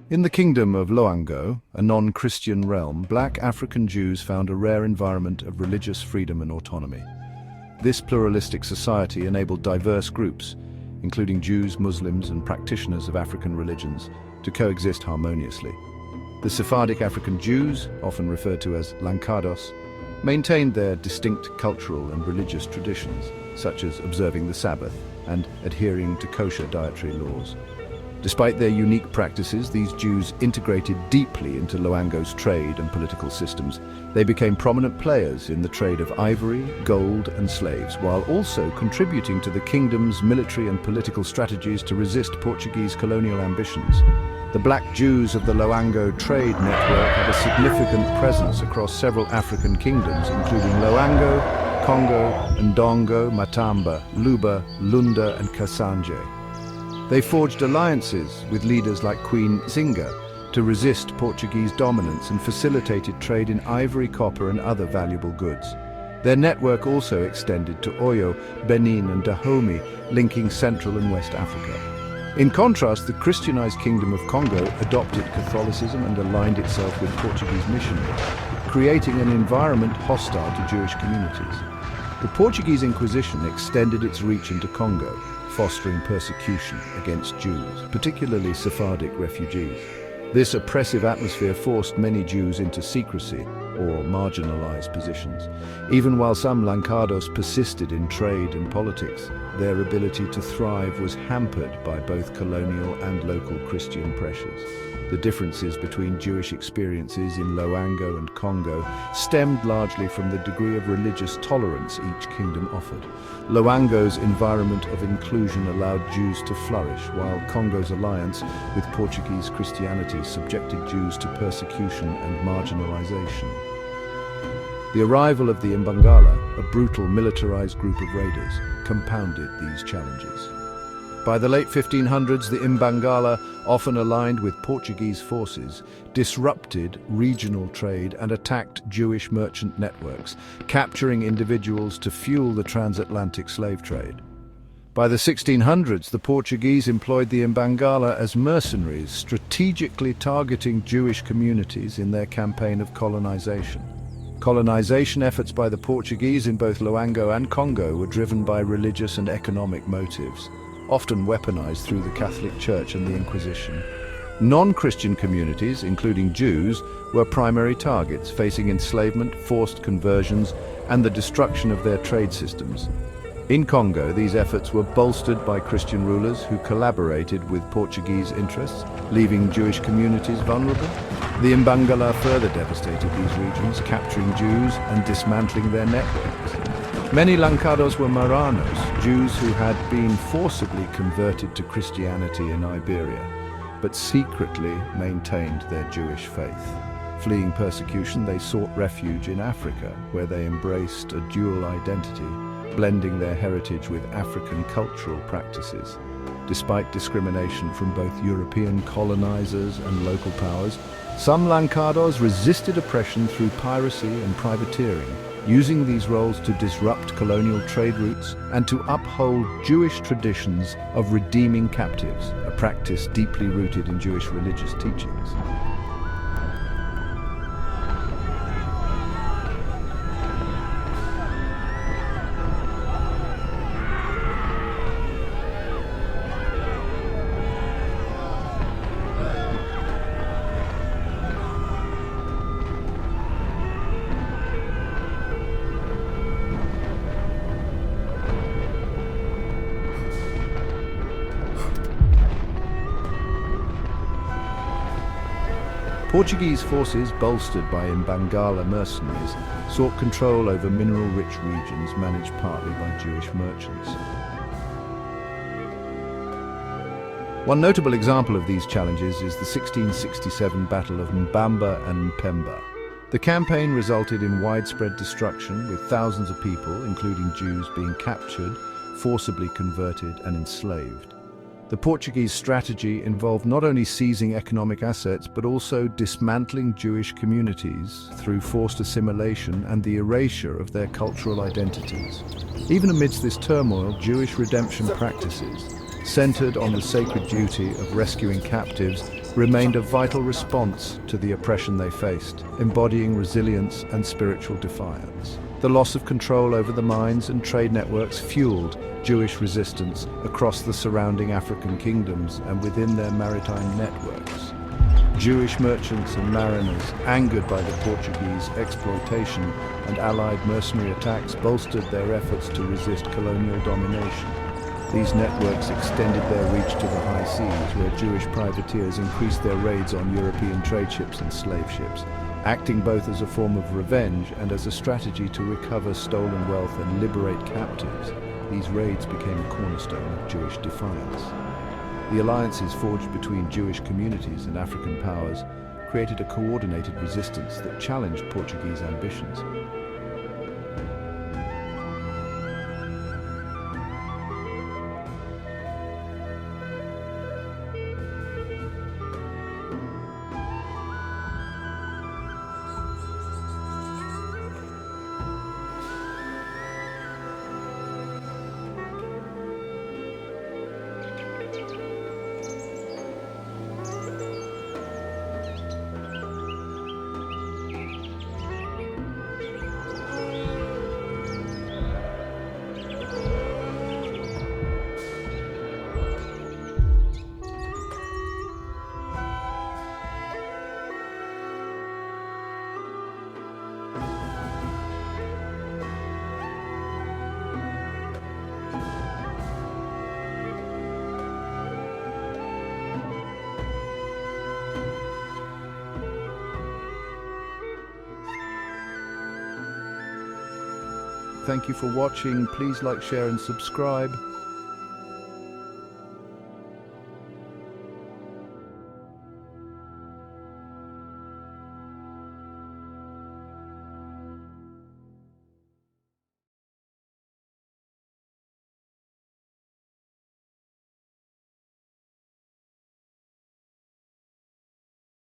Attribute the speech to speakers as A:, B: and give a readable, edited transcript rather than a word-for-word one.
A: In the Kingdom of Loango, a non-Christian realm, black African Jews found a rare environment of religious freedom and autonomy. This pluralistic society enabled diverse groups, including Jews, Muslims, and practitioners of African religions, to coexist harmoniously. The Sephardic African Jews, often referred to as Lancados, maintained their distinct cultural and religious traditions, such as observing the Sabbath and adhering to kosher dietary laws. Despite their unique practices, these Jews integrated deeply into Loango's trade and political systems. They became prominent players in the trade of ivory, gold, and slaves, while also contributing to the kingdom's military and political strategies to resist Portuguese colonial ambitions. The black Jews of the Loango trade network had a significant presence across several African kingdoms, including Loango, Congo, Ndongo, Matamba, Luba, Lunda, and Kasanje. They forged alliances with leaders like Queen Zinga to resist Portuguese dominance and facilitated trade in ivory, copper, and other valuable goods. Their network also extended to Oyo, Benin, and Dahomey, linking Central and West Africa. In contrast, the Christianized Kingdom of Congo adopted Catholicism and aligned itself with Portuguese missionaries, creating an environment hostile to Jewish communities. The Portuguese Inquisition extended its reach into Congo, fostering persecution against Jews, particularly Sephardic refugees. This oppressive atmosphere forced many Jews into secrecy or marginalized positions. Even while some Lancados persisted in trade and politics, their ability to thrive was hampered by both colonial and local Christian pressures. The differences between Jewish experiences in Loango and Congo stemmed largely from the degree of religious tolerance each kingdom offered. Loango's environment of inclusion allowed Jews to flourish, while Congo's alliance with Portuguese Christianity subjected Jews to persecution and marginalization. The arrival of the Imbangala, a brutal militarized group of raiders, compounded these challenges. By the late 1500s, the Imbangala, often aligned with Portuguese forces, disrupted regional trade and attacked Jewish merchant networks, capturing individuals to fuel the transatlantic slave trade. By the 1600s, the Portuguese employed the Imbangala as mercenaries, strategically targeting Jewish communities in their campaign of colonization. Colonization efforts by the Portuguese in both Loango and Congo were driven by religious and economic motives, often weaponized through the Catholic Church and the Inquisition. Non-Christian communities, including Jews, were primary targets, facing enslavement, forced conversions, and the destruction of their trade systems. In Congo, these efforts were bolstered by Christian rulers who collaborated with Portuguese interests, leaving Jewish communities vulnerable. The Imbangala further devastated these regions, capturing Jews and dismantling their networks. Many Lancados were Maranos, Jews who had been forcibly converted to Christianity in Iberia, but secretly maintained their Jewish faith. Fleeing persecution, they sought refuge in Africa, where they embraced a dual identity, blending their heritage with African cultural practices. Despite discrimination from both European colonizers and local powers, some Lancados resisted oppression through piracy and privateering, using these roles to disrupt colonial trade routes and to uphold Jewish traditions of redeeming captives, a practice deeply rooted in Jewish religious teachings. Portuguese forces, bolstered by Imbangala mercenaries, sought control over mineral-rich regions managed partly by Jewish merchants. One notable example of these challenges is the 1667 Battle of Mbamba and Mpemba. The campaign resulted in widespread destruction, with thousands of people, including Jews, being captured, forcibly converted, and enslaved. The Portuguese strategy involved not only seizing economic assets, but also dismantling Jewish communities through forced assimilation and the erasure of their cultural identities. Even amidst this turmoil, Jewish redemption practices, centered on the sacred duty of rescuing captives, remained a vital response to the oppression they faced, embodying resilience and spiritual defiance. The loss of control over the mines and trade networks fueled Jewish resistance across the surrounding African kingdoms and within their maritime networks. Jewish merchants and mariners, angered by the Portuguese exploitation and Allied mercenary attacks, bolstered their efforts to resist colonial domination. These networks extended their reach to the high seas, where Jewish privateers increased their raids on European trade ships and slave ships, acting both as a form of revenge and as a strategy to recover stolen wealth and liberate captives. These raids became a cornerstone of Jewish defiance. The alliances forged between Jewish communities and African powers created a coordinated resistance that challenged Portuguese ambitions. Thank you for watching. Please like, share and subscribe.